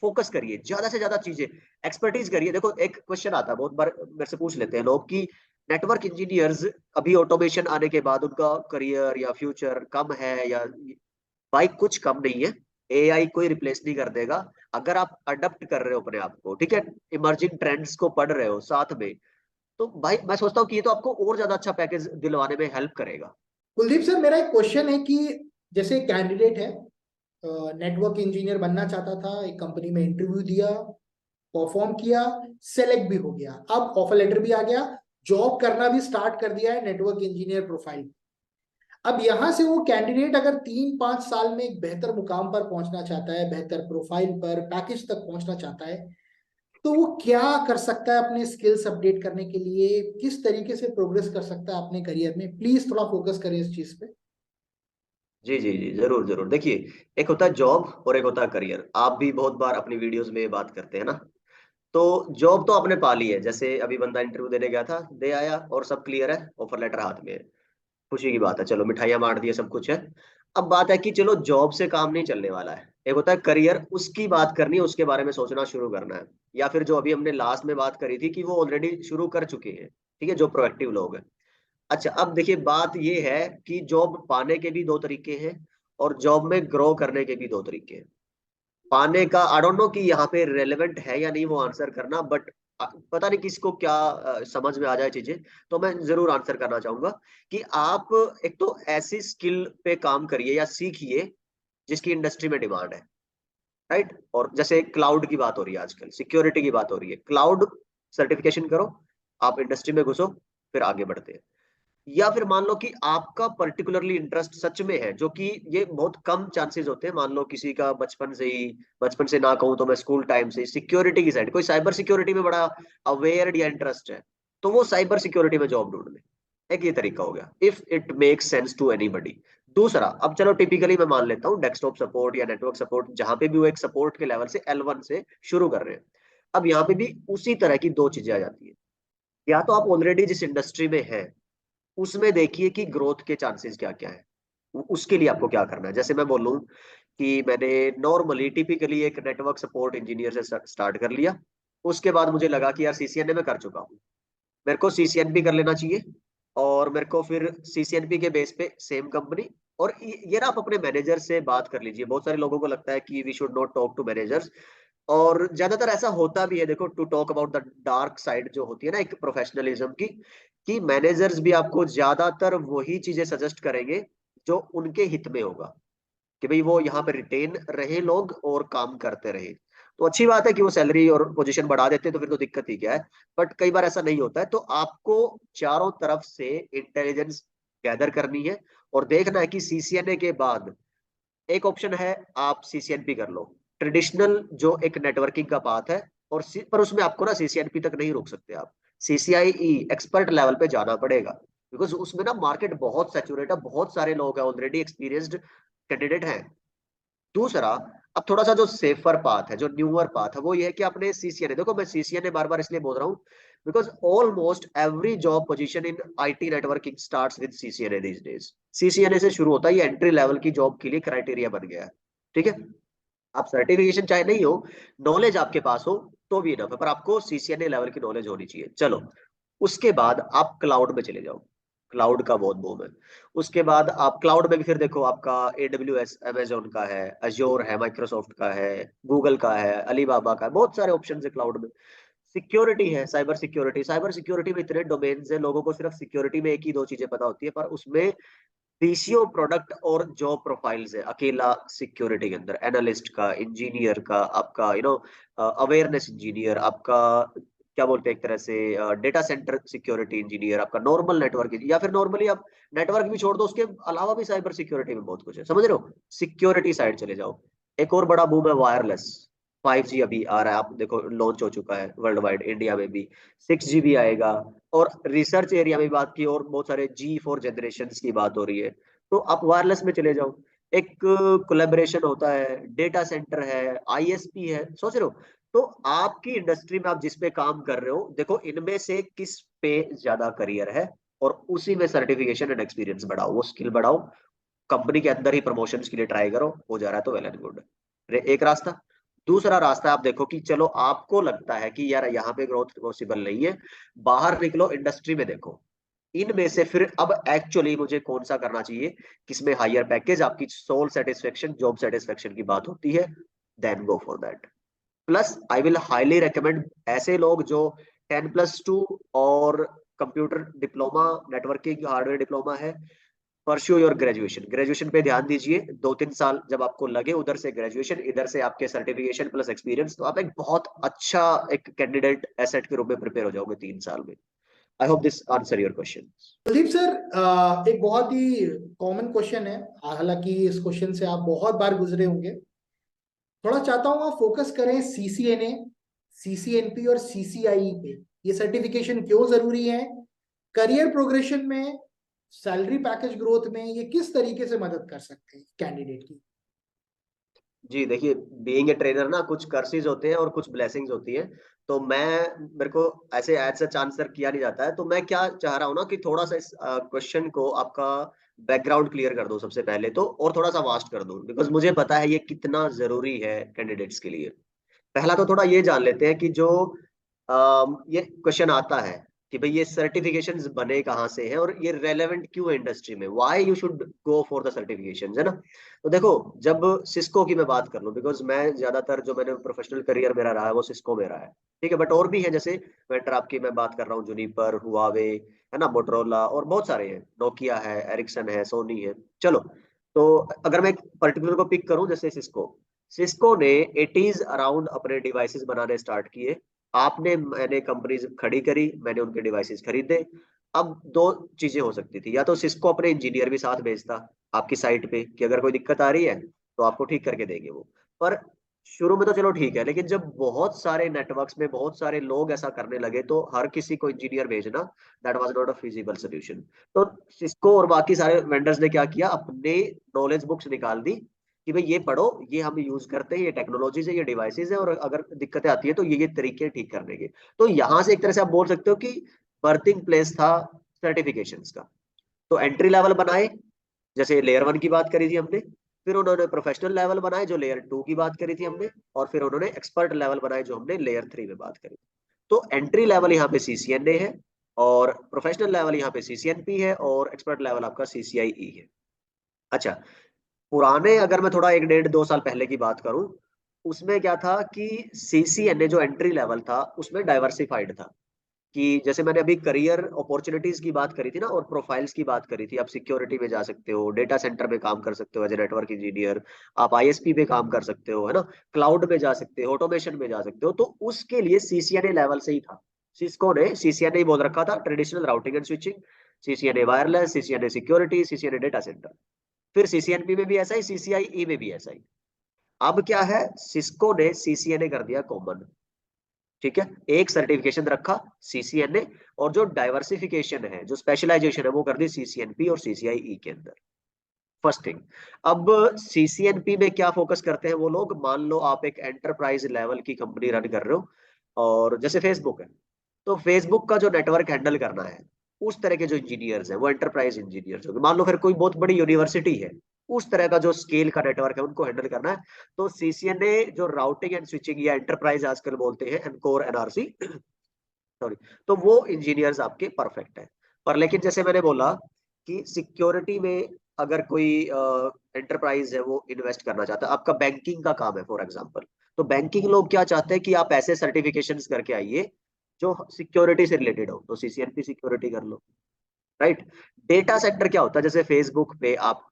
फोकस करिए, ज्यादा से ज्यादा चीजें एक्सपर्टीज करिए। देखो एक क्वेश्चन आता है बहुत बार, मेरे से पूछ लेते हैं लोग कि नेटवर्क इंजीनियर्स अभी ऑटोमेशन आने के बाद उनका करियर या फ्यूचर कम है, या भाई कुछ कम नहीं है। एआई कोई रिप्लेस नहीं कर देगा, अगर आप अडप्ट कर रहे हो अपने आप को, ठीक है, इमर्जिंग ट्रेंड्स को पढ़ रहे हो साथ में, तो भाई मैं सोचता हूँ कि ये तो आपको और ज्यादा अच्छा पैकेज दिलवाने में हेल्प करेगा। कुलदीप सर, मेरा एक क्वेश्चन है कि जैसे कैंडिडेट है, नेटवर्क इंजीनियर बनना चाहता था, एक कंपनी में इंटरव्यू दिया, परफॉर्म किया, सेलेक्ट भी हो गया, अब ऑफर लेटर भी आ गया, जॉब करना भी स्टार्ट कर दिया है नेटवर्क इंजीनियर प्रोफाइल। अब यहां से वो कैंडिडेट अगर 3-5 साल में एक बेहतर मुकाम पर पहुंचना चाहता है, बेहतर प्रोफाइल पर, पैकेज तक पहुंचना चाहता है, तो वो क्या कर सकता है अपने स्किल्स अपडेट करने के लिए, किस तरीके से प्रोग्रेस कर सकता है अपने करियर में? प्लीज थोड़ा फोकस करें इस चीज पे। जी जी जी, जरूर जरूर। देखिए, एक होता है जॉब और एक होता है करियर। आप भी बहुत बार अपनी वीडियोस में बात करते हैं ना। तो जॉब तो आपने पा ली है, जैसे अभी बंदा इंटरव्यू देने गया था, दे आया और सब क्लियर है, ऑफर लेटर हाथ में है, खुशी की बात है, चलो मिठाइयाँ बांट दी है, सब कुछ है। अब बात है कि चलो जॉब से काम नहीं चलने वाला है, एक होता है करियर, उसकी बात करनी है, उसके बारे में सोचना शुरू करना है। या फिर जो अभी हमने लास्ट में बात करी थी कि वो ऑलरेडी शुरू कर चुके हैं, ठीक है, जो प्रोएक्टिव लोग हैं। अच्छा, अब देखिए बात ये है कि जॉब पाने के भी दो तरीके हैं और जॉब में ग्रो करने के भी दो तरीके हैं। पाने का आई डोंट नो कि यहाँ पे रेलेवेंट है या नहीं वो आंसर करना, बट पता नहीं किसको क्या समझ में आ जाए चीजें, तो मैं जरूर आंसर करना चाहूंगा कि आप एक तो ऐसी स्किल पे काम करिए या सीखिए जिसकी इंडस्ट्री में डिमांड है, राइट। और जैसे क्लाउड की बात हो रही है आजकल, सिक्योरिटी की बात हो रही है, क्लाउड सर्टिफिकेशन करो, आप इंडस्ट्री में घुसो, फिर आगे बढ़ते हैं। या फिर मान लो कि आपका पर्टिकुलरली इंटरेस्ट सच में है, जो कि ये बहुत कम चांसेस होते हैं, मान लो किसी का बचपन से ही, बचपन से ना कहूं तो मैं स्कूल टाइम से सिक्योरिटी की साइड, कोई साइबर सिक्योरिटी में बड़ा अवेयर या इंटरेस्ट है, तो वो साइबर सिक्योरिटी में जॉब ढूंढ ले। एक ये तरीका हो गया, if it makes sense to anybody. दूसरा, अब चलो टिपिकली मैं मान लेता हूँ डेस्कटॉप सपोर्ट या नेटवर्क सपोर्ट, जहां पे भी वो एक सपोर्ट के लेवल से L1 से शुरू कर रहे हैं। अब यहाँ पे भी उसी तरह की दो चीजें आ जाती है। या तो आप ऑलरेडी जिस इंडस्ट्री में है उसमें देखिए कि ग्रोथ के चांसेस क्या क्या है, उसके लिए आपको क्या करना है। जैसे मैं बोलूँ कि मैंने नॉर्मली टिपिकली एक नेटवर्क सपोर्ट इंजीनियर से स्टार्ट कर लिया, उसके बाद मुझे लगा कि यार सीसीएनए में कर चुका हूँ, मेरे को सीसीएनपी कर लेना चाहिए, और मेरे को फिर सीसीएनपी के बेस पे सेम कंपनी। और ये ना आप अपने मैनेजर से बात कर लीजिए। बहुत सारे लोगों को लगता है कि we should not talk to managers, और ज्यादातर ऐसा होता भी है। देखो, to talk about the dark side जो होती है ना एक प्रोफेशनलिज्म की, कि मैनेजर्स भी आपको ज्यादातर वही चीजें सजेस्ट करेंगे जो उनके हित में होगा, कि भाई वो यहाँ पे रिटेन रहे लोग और काम करते रहे। तो अच्छी बात है कि वो सैलरी और पोजीशन बढ़ा देते, तो फिर तो दिक्कत ही क्या है। बट कई बार ऐसा नहीं होता है, तो आपको चारों तरफ से इंटेलिजेंस गैदर करनी है और देखना है कि सीसीएनए के बाद एक ऑप्शन है, आप सीसीएनपी कर लो, ट्रेडिशनल जो एक नेटवर्किंग का पाथ है। और पर उसमें आपको ना सीसीएनपी तक नहीं रोक सकते आप, सीसीआईई एक्सपर्ट लेवल पे जाना पड़ेगा, बिकॉज उसमें ना मार्केट बहुत सैचुरेट है, बहुत सारे लोग हैं ऑलरेडी एक्सपीरियंस्ड कैंडिडेट हैं। दूसरा, अब थोड़ा सा जो सेफर पाथ है, जो न्यूअर पाथ है, वो ये है कि आपने सीसीएनए, देखो मैं सीसीएनए बार बार इसलिए बोल रहा हूँ because almost every job position in IT networking starts with CCNA these days. CCNA से शुरू होता है, ये एंट्री लेवल की जॉब के लिए क्राइटेरिया बन गया है। ठीक है, आप सर्टिफिकेशन चाहे नहीं हो, नॉलेज आपके पास हो तो भी इनफ है, पर आपको सीसीएनए लेवल की नॉलेज होनी चाहिए। चलो, उसके बाद आप क्लाउड में चले जाओ, क्लाउड का बहुत बूम है। उसके बाद आप क्लाउड में भी फिर देखो, आपका AWS अमेजोन का है, अज्योर है, माइक्रोसॉफ्ट का है, गूगल का है, अलीबाबा का है, बहुत सारे ऑप्शन है क्लाउड में। सिक्योरिटी है, साइबर सिक्योरिटी। साइबर सिक्योरिटी में इतने डोमेन्स है, लोगों को सिर्फ सिक्योरिटी में एक ही दो चीजें पता होती है, पर उसमें पीसीओ प्रोडक्ट और जॉब प्रोफाइल्स है अकेला सिक्योरिटी के अंदर, एनालिस्ट का, इंजीनियर का, आपका अवेयरनेस इंजीनियर, आपका क्या बोलते हैं एक तरह से डेटा सेंटर सिक्योरिटी इंजीनियर, आपका नॉर्मल नेटवर्क, या फिर नॉर्मली आप नेटवर्क भी छोड़ दो, उसके अलावा भी साइबर सिक्योरिटी में बहुत कुछ है, समझ रहे हो। सिक्योरिटी साइड चले जाओ। एक और बड़ा बूम है वायरलेस। 5G अभी आ रहा है, आप देखो लॉन्च हो चुका है वर्ल्ड वाइड, इंडिया में भी 6G भी आएगा। और रिसर्च एरिया में बात की, और बहुत सारे G4 जनरेशन की बात हो रही है, तो आप वायरलेस में चले जाओ। एक कोलेबोरेशन होता है, डेटा सेंटर है, आईएसपी है, सोच रहे हो। तो आपकी इंडस्ट्री में आप जिस पे काम कर रहे हो, देखो इनमें से किस पे ज्यादा करियर है, और उसी में सर्टिफिकेशन एंड एक्सपीरियंस बढ़ाओ, वो स्किल बढ़ाओ, कंपनी के अंदर ही प्रमोशंस के लिए ट्राई करो, हो जा रहा है तो वेल एंड गुड। एक रास्ता। दूसरा रास्ता आप देखो कि चलो आपको लगता है कि यार यहाँ पे ग्रोथ पॉसिबल नहीं है, बाहर निकलो, इंडस्ट्री में देखो, इनमें से फिर अब एक्चुअली मुझे कौन सा करना चाहिए, किसमें हायर पैकेज, आपकी सोल सेटिस्फेक्शन, जॉब सेटिस्फेक्शन की बात होती है, then go for that. Plus I will highly recommend ऐसे लोग जो 10+2 और computer diploma, networking hardware diploma है, परस्यू योर ग्रेजुएशन। ग्रेजुएशन पे ध्यान दीजिए, 2-3 साल जब आपको लगे, उधर से ग्रेजुएशन, इधर से आपके सर्टिफिकेशन प्लस एक्सपीरियंस, तो आप एक बहुत अच्छा एक कैंडिडेट एसेट के रूप में प्रिपेयर हो जाओगे 3 साल में। I hope this answer your question. Kuldeep sir, एक बहुत ही कॉमन क्वेश्चन है, हालांकि इस क्वेश्चन से आप बहुत बार गुजरे होंगे। थोड़ा चाहता हूँ आप फोकस करें सीसीएनए, सीसीएनपी और सीसीआई पे। ये सर्टिफिकेशन क्यों जरूरी है, करियर प्रोग्रेशन में, सैलरी पैकेज ग्रोथ में ये किस तरीके से मदद कर सकते हैं कैंडिडेट की। जी देखिए, बीइंग ए ट्रेनर ना, कुछ कर्सेस होते हैं और कुछ ब्लेसिंग्स होती है। तो मैं, मेरे को ऐसे एज सच आंसर किया नहीं जाता है, तो मैं क्या चाह रहा हूँ ना कि थोड़ा सा इस क्वेश्चन को आपका बैकग्राउंड क्लियर कर दूं सबसे पहले तो, और थोड़ा सा वास्ट कर दूं, बिकॉज मुझे पता है ये कितना जरूरी है कैंडिडेट्स के लिए। पहला तो थोड़ा ये जान लेते हैं कि जो ये क्वेश्चन आता है कि भाई ये सर्टिफिकेशंस बने कहाँ से हैं, और ये रेलेवेंट क्यों है इंडस्ट्री में, why you should go for the certifications, है ना। तो देखो, जब सिस्को की मैं बात कर लूं, बिकॉज मैं ज्यादातर जो मैंने प्रोफेशनल करियर मेरा रहा है वो सिस्को में रहा है, ठीक है, बट और भी है, जैसे वेंडर आपकी मैं बात कर रहा हूँ, जुनिपर, हुआवे, है ना, मोटरोला, और बहुत सारे हैं, नोकिया है, एरिक्सन है, सोनी है। चलो, तो अगर मैं एक पर्टिकुलर को पिक करूं, जैसे सिस्को, सिस्को ने 80s अराउंड अपने डिवाइसेस बनाने स्टार्ट किए। आपने, मैंने कंपनीज खड़ी करी, मैंने उनके डिवाइसेस खरीदे। अब दो चीजें हो सकती थी, या तो सिस्को अपने इंजीनियर भी साथ भेजता आपकी साइट पे कि अगर कोई दिक्कत आ रही है तो आपको ठीक करके देंगे वो। पर शुरू में तो चलो ठीक है, लेकिन जब बहुत सारे नेटवर्क्स में बहुत सारे लोग ऐसा करने लगे तो हर किसी को इंजीनियर भेजना that was not a feasible solution. तो सिस्को और बाकी सारे वेंडर्स ने क्या किया, अपने नॉलेज बुक्स निकाल दी कि भाई ये पढ़ो, ये हम यूज करते हैं, ये टेक्नोलॉजीज है, ये डिवाइसेज है, और अगर दिक्कतें आती है तो ये तरीके ठीक करने के। तो यहाँ से एक तरह से आप बोल सकते हो कि बर्थिंग प्लेस था सर्टिफिकेशंस का। तो एंट्री लेवल बनाए, जैसे लेयर 1 की बात करी थी हमने, फिर उन्होंने प्रोफेशनल लेवल बनाए जो लेयर 2 की बात करी थी हमने, और फिर उन्होंने एक्सपर्ट लेवल बनाए जो हमने लेयर 3 में बात करी। तो एंट्री लेवल यहाँ पे सीसीएनए है, और प्रोफेशनल लेवल यहाँ पे सीसीएनपी है, और एक्सपर्ट लेवल आपका सीसीआईई है। अच्छा, पुराने अगर मैं थोड़ा 1 डेढ़ 2 साल पहले की बात करूं, उसमें क्या था कि सीसीएनए जो एंट्री लेवल था उसमें डाइवर्सिफाइड था। कि जैसे मैंने अभी करियर अपॉर्चुनिटीज की बात करी थी ना, और प्रोफाइल्स की बात करी थी, आप सिक्योरिटी में जा सकते हो, डेटा सेंटर में काम कर सकते हो एज ए नेटवर्क इंजीनियर, आप आईएसपी में काम कर सकते हो, है ना, क्लाउड में जा सकते हो, ऑटोमेशन में जा सकते हो। तो उसके लिए सीसीएनए लेवल से ही था। सिस्को ने सीसीएनए ही बोल रखा था, traditional routing and switching, CCNA wireless, CCNA security, CCNA data centre. फिर सीसीएनपी में भी ऐसा ही, सीसीआईई में भी ऐसा ही। अब क्या है, सिस्को ने सीसीएनए कर दिया कॉमन। ठीक है, एक सर्टिफिकेशन रखा सीसीएनए, और जो डाइवर्सिफिकेशन है, जो स्पेशलाइजेशन है, वो कर दी सीसीएनपी और सीसीआईई के अंदर। First thing. अब सीसीएनपी में क्या फोकस करते हैं वो लोग, मान लो आप एक एंटरप्राइज लेवल की कंपनी रन कर रहे हो, और जैसे फेसबुक है, तो फेसबुक का जो नेटवर्क हैंडल करना है, उस तरह के जो इंजीनियर्स हैं वो एंटरप्राइज इंजीनियर्स होंगे। मान लो फिर कोई बहुत बड़ी यूनिवर्सिटी है, उस तरह का जो स्केल का नेटवर्क है उनको हैंडल करना है, तो सीसीएनए जो राउटिंग एंड स्विचिंग या एंटरप्राइज आजकल बोलते हैं, एनकोर एनआरसी, सॉरी, तो वो इंजीनियर्स आपके परफेक्ट है। पर लेकिन जैसे मैंने बोला कि सिक्योरिटी में अगर कोई एंटरप्राइज है वो इन्वेस्ट करना चाहता है, आपका बैंकिंग का काम है फॉर एग्जांपल, तो बैंकिंग लोग क्या चाहते हैं कि आप ऐसे सर्टिफिकेशंस करके आइए जो सिक्योरिटी से रिलेटेड हो, तो सीसीएनपी सिक्योरिटी कर लो, राइट। डेटा सेंटर क्या होता है, जैसे फेसबुक पे आप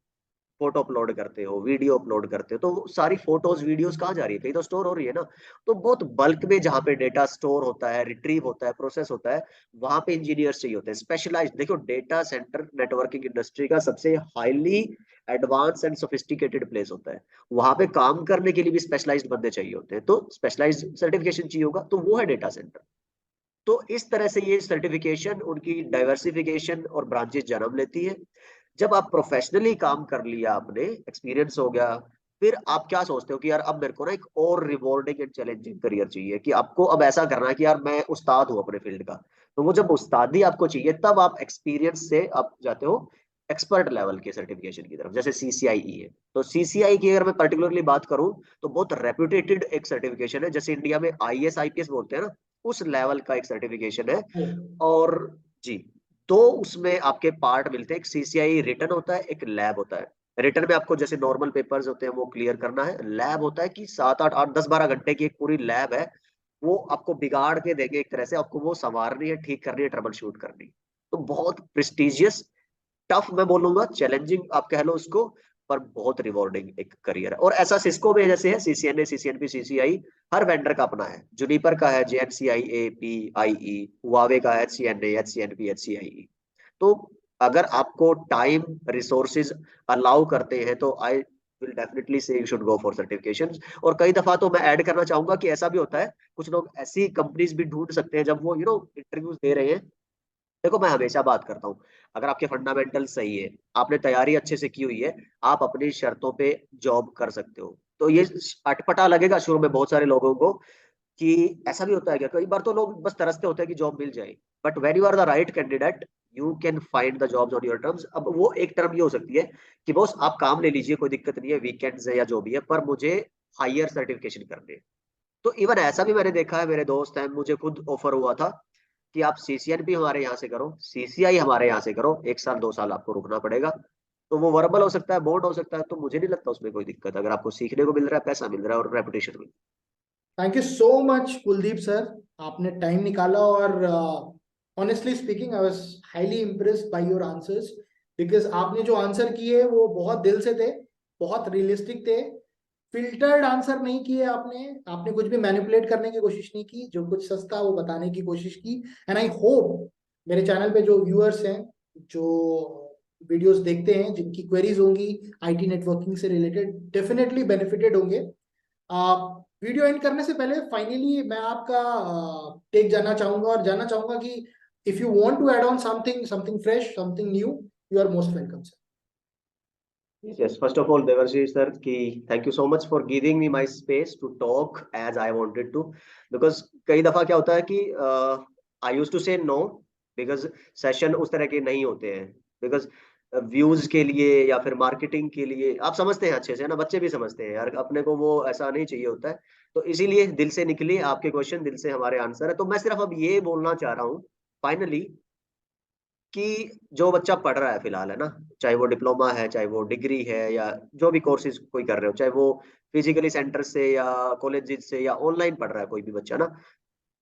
फोटो अपलोड करते हो, वीडियो अपलोड करते हो, तो वो सारी फोटोज वीडियोस कहाँ जा रही है, कहीं तो स्टोर हो रही है ना। तो बहुत बल्क में जहाँ पे डेटा स्टोर होता है, रिट्रीव होता है, प्रोसेस होता है, वहां पे इंजीनियर्स चाहिए होते हैं स्पेशलाइज्ड। देखो, डेटा सेंटर नेटवर्किंग इंडस्ट्री का सबसे highly advance and sophisticated place होता है। वहां पे काम करने के लिए भी स्पेशलाइज्ड बंदे चाहिए होते हैं, तो स्पेशलाइज्ड सर्टिफिकेशन चाहिए होगा, तो वो है डेटा सेंटर। तो इस तरह से ये सर्टिफिकेशन उनकी डाइवर्सिफिकेशन और ब्रांचेस जन्म लेती है। जब आप प्रोफेशनली काम कर लिया, आपने एक्सपीरियंस हो गया, फिर आप क्या सोचते हो कि यार अब मेरे को ना एक और रिवॉर्डिंग एंड चैलेंजिंग करियर चाहिए, कि आपको अब ऐसा करना है कि यार मैं उस्ताद हूँ अपने फील्ड का। तो वो जब उस्तादी आपको चाहिए, तब आप एक्सपीरियंस से आप जाते हो एक्सपर्ट लेवल के सर्टिफिकेशन की तरफ, जैसे सीसीआईई है। तो सीसीआई की अगर मैं पर्टिकुलरली बात करूं, तो बहुत रेप्यूटेटेड एक सर्टिफिकेशन है, जैसे इंडिया में आईएएस आईपीएस बोलते हैं ना, उस लेवल का एक सर्टिफिकेशन है। ओ, और जी, तो उसमें आपके पार्ट मिलते हैं, एक सीसीआई रिटर्न होता है, एक लैब होता है। रिटर्न में आपको जैसे नॉर्मल पेपर्स होते हैं वो क्लियर करना है, लैब होता है कि 7 8 8 10 12 घंटे की एक पूरी लैब है, वो आपको बिगाड़ के देंगे, एक तरह से आपको वो संवारनी है, ठीक करनी है, ट्रबल शूट करनी है। तो बहुत प्रेस्टिजियस, टफ मैं बोलूंगा, चैलेंजिंग आप कह लो उसको, पर बहुत रिवॉर्डिंग एक करियर है। और ऐसा सिस्को में जैसे है सीसीएनए, सीसीएनपी, सीसीआई, हर वेंडर का अपना है। जुनिपर का है जेएनसीआई, पी आई ई, हुआवे का है एचसीएनए, एचसीएनपी, एचसीआई। तो अगर आपको टाइम रिसोर्सेज अलाउ करते हैं, तो आई विल डेफिनेटली से you should go for certifications. और कई दफा तो मैं ऐड करना चाहूंगा कि ऐसा भी होता है, कुछ लोग ऐसी कंपनीज भी ढूंढ सकते हैं जब वो इंटरव्यूज दे रहे हैं। देखो, मैं हमेशा बात करता हूँ, अगर आपके फंडामेंटल सही है, आपने तैयारी अच्छे से की हुई है, आप अपनी शर्तों पे जॉब कर सकते हो। तो ये अटपटा लगेगा शुरू में बहुत सारे लोगों को, कि ऐसा भी होता है क्या, कई बार तो लोग बस तरसते होते हैं कि जॉब मिल जाए, but when you are the right candidate, you can find the jobs on your terms. अब वो एक टर्म ये हो सकती है कि बॉस आप काम ले लीजिए, कोई दिक्कत नहीं है, वीकेंड्स है या जो भी है, पर मुझे हायर सर्टिफिकेशन करनी है। तो इवन ऐसा भी मैंने देखा है, मेरे दोस्त हैं, मुझे खुद ऑफर हुआ था कि आप सीसीएनपी हमारे यहाँ से करो, सीसीआई हमारे यहाँ से करो, 1 साल 2 साल आपको रुकना पड़ेगा। तो वो वर्बल हो सकता है, बोर्ड हो सकता है, तो मुझे नहीं लगता उसमें कोई दिक्कत, अगर आपको सीखने को मिल रहा है, पैसा मिल रहा है और reputation mill thank you so much Kuldeep sir, आपने टाइम निकाला। और honestly speaking, I was highly impressed by your answers, because आपने जो आंसर किए वो बहुत दिल से थे, बहुत रियलिस्टिक थे। फिल्टर्ड आंसर नहीं किए आपने, आपने कुछ भी मैनिपुलेट करने की कोशिश नहीं की, जो कुछ सस्ता वो बताने की कोशिश की। एंड आई होप मेरे चैनल पे जो व्यूअर्स हैं, जो वीडियोस देखते हैं, जिनकी क्वेरीज होंगी आईटी नेटवर्किंग से रिलेटेड, डेफिनेटली बेनिफिटेड होंगे। वीडियो एंड करने से पहले फाइनली मैं आपका टेक जानना चाहूंगा और जानना चाहूंगा कि if you want to add on something fresh, something new, you are most welcome sir. Yes, first of all, Devarshi sir, thank you so much for giving me my space to talk as I wanted to. Because कई दफा क्या होता है कि I used to say no because session उस तरह के नहीं होते हैं, because व्यूज के लिए या फिर मार्केटिंग के लिए आप समझते हैं अच्छे से ना, बच्चे भी समझते हैं यार, अपने को वो ऐसा नहीं चाहिए होता है। तो इसीलिए दिल से निकली आपके क्वेश्चन, दिल से हमारे आंसर है। तो मैं सिर्फ अब ये बोलना चाह रहा हूँ फाइनली कि जो बच्चा पढ़ रहा है फिलहाल, है ना, चाहे वो डिप्लोमा है, चाहे वो डिग्री है, या जो भी कोर्सेज कोई कर रहे हो, चाहे वो फिजिकली सेंटर से या कॉलेज से या ऑनलाइन पढ़ रहा है कोई भी बच्चा ना,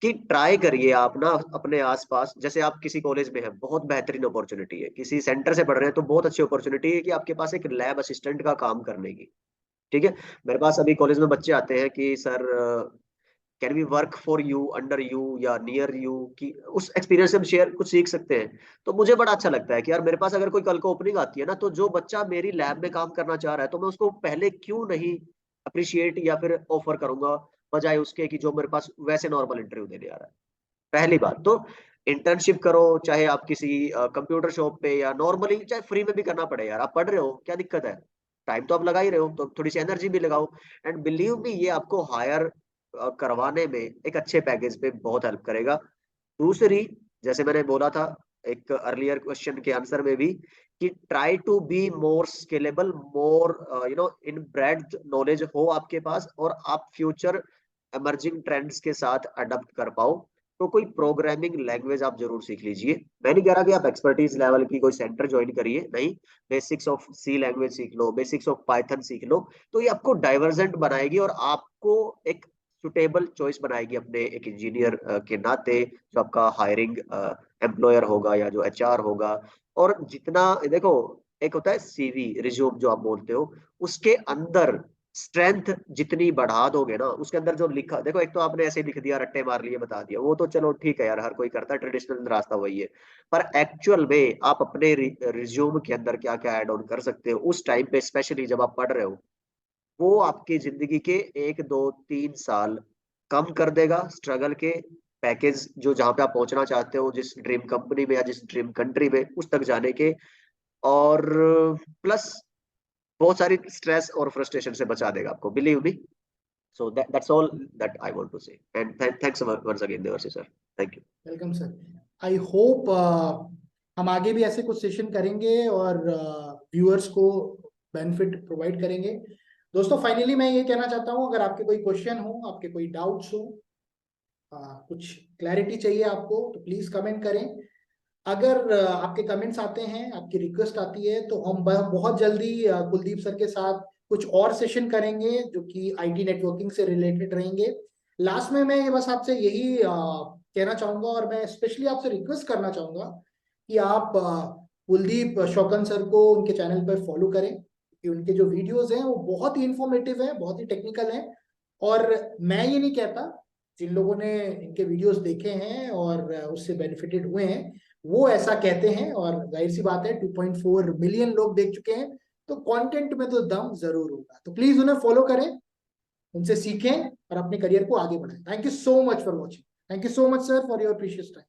कि ट्राई करिए आप ना अपने आसपास। जैसे आप किसी कॉलेज में है, बहुत बेहतरीन अपॉर्चुनिटी है, किसी सेंटर से पढ़ रहे हैं तो बहुत अच्छी अपॉर्चुनिटी है कि आपके पास एक लैब असिस्टेंट का काम करने की। ठीक है, मेरे पास अभी कॉलेज में बच्चे आते हैं कि sir can we work for you, under you या नियर यू, कि उस एक्सपीरियंस से हम शेयर कुछ सीख सकते हैं। तो मुझे बड़ा अच्छा लगता है कि यार मेरे पास अगर कोई कल को ओपनिंग आती है ना, तो जो बच्चा मेरी लैब में काम करना चाह रहा है तो मैं उसको पहले क्यों नहीं अप्रिशिएट या फिर ऑफर करूंगा, बजाय उसके कि जो मेरे पास वैसे नॉर्मल इंटरव्यू देने आ रहा है। पहली बात तो इंटर्नशिप करो, चाहे आप किसी कंप्यूटर शॉप पे या नॉर्मली चाहे फ्री में भी करना पड़े यार, आप पढ़ रहे हो क्या दिक्कत है, टाइम तो आप लगा ही रहे हो, तो थोड़ी सी एनर्जी भी लगाओ। एंड बिलीव मी, ये आपको हायर करवाने में एक अच्छे पैकेज पे बहुत हेल्प करेगा। दूसरी, जैसे मैंने बोला था एक अर्लियर क्वेश्चन के आंसर में भी, कि try to be more scalable, more in breadth knowledge हो आपके पास, और आप फ्यूचर इमर्जिंग ट्रेंड्स के साथ अडप्ट कर पाओ। तो कोई प्रोग्रामिंग लैंग्वेज आप जरूर सीख लीजिए। मैं नहीं कह रहा कि आप एक्सपर्टीज लेवल की कोई सेंटर ज्वाइन करिए, नहीं, बेसिक्स ऑफ सी लैंग्वेज सीख लो, बेसिक्स ऑफ पाइथन सीख लो। तो ये आपको डाइवर्जेंट बनाएगी और आपको एक सुटेबल चॉइस बनाएगी अपने एक इंजीनियर के नाते, जो आपका हायरिंग एम्प्लॉयर होगा या जो एचआर होगा। और जितना देखो, एक होता है सीवी रिज्यूम जो आप बोलते हो, उसके अंदर स्ट्रेंथ जितनी बढ़ा दोगे ना, उसके अंदर जो लिखा, देखो एक तो आपने ऐसे लिख दिया, रट्टे मार लिए, बता दिया, वो तो चलो ठीक है यार, हर कोई करता है, ट्रेडिशनल रास्ता वही है। पर एक्चुअल में आप अपने रिज्यूम के अंदर क्या क्या ऐड ऑन कर सकते हो उस टाइम पे, स्पेशली जब आप पढ़ रहे हो, वो आपकी जिंदगी के 1 2 3 साल कम कर देगा स्ट्रगल के। पैकेज जो जहां पे आप पहुंचना चाहते हो, जिस ड्रीम कंपनी में या जिस ड्रीम कंट्री में, उस तक जाने के। और प्लस बहुत सारी स्ट्रेस और फ्रस्ट्रेशन से बचा देगा आपको, believe me. So that's all that I want to say, and thanks once again Devarshi sir, thank you. Welcome sir. I hope हम आगे भी ऐसे कुछ सेशन करेंगे और व्यूअर्स को बेनिफिट प्रोवाइड करेंगे। दोस्तों फाइनली मैं ये कहना चाहता हूँ, अगर आपके कोई क्वेश्चन हो, आपके कोई डाउट्स हो, कुछ क्लैरिटी चाहिए आपको, तो प्लीज कमेंट करें। अगर आपके कमेंट्स आते हैं, आपकी रिक्वेस्ट आती है, तो हम बहुत जल्दी कुलदीप सर के साथ कुछ और सेशन करेंगे जो कि आईटी नेटवर्किंग से रिलेटेड रहेंगे। लास्ट में मैं ये बस आपसे यही कहना चाहूंगा, और मैं स्पेशली आपसे रिक्वेस्ट करना चाहूंगा कि आप कुलदीप शौकन सर को उनके चैनल पर फॉलो करें, क्योंकि उनके जो वीडियोस हैं वो बहुत ही इंफॉर्मेटिव हैं, बहुत ही टेक्निकल हैं। और मैं ये नहीं कहता, जिन लोगों ने इनके वीडियोस देखे हैं और उससे बेनिफिटेड हुए हैं, वो ऐसा कहते हैं। और जाहिर सी बात है, 2.4 मिलियन लोग देख चुके हैं, तो कंटेंट में तो दम जरूर होगा। तो प्लीज उन्हें फॉलो करें, उनसे सीखें और अपने करियर को आगे बढ़ाएं। Thank you so much for watching. Thank you so much sir for your precious time.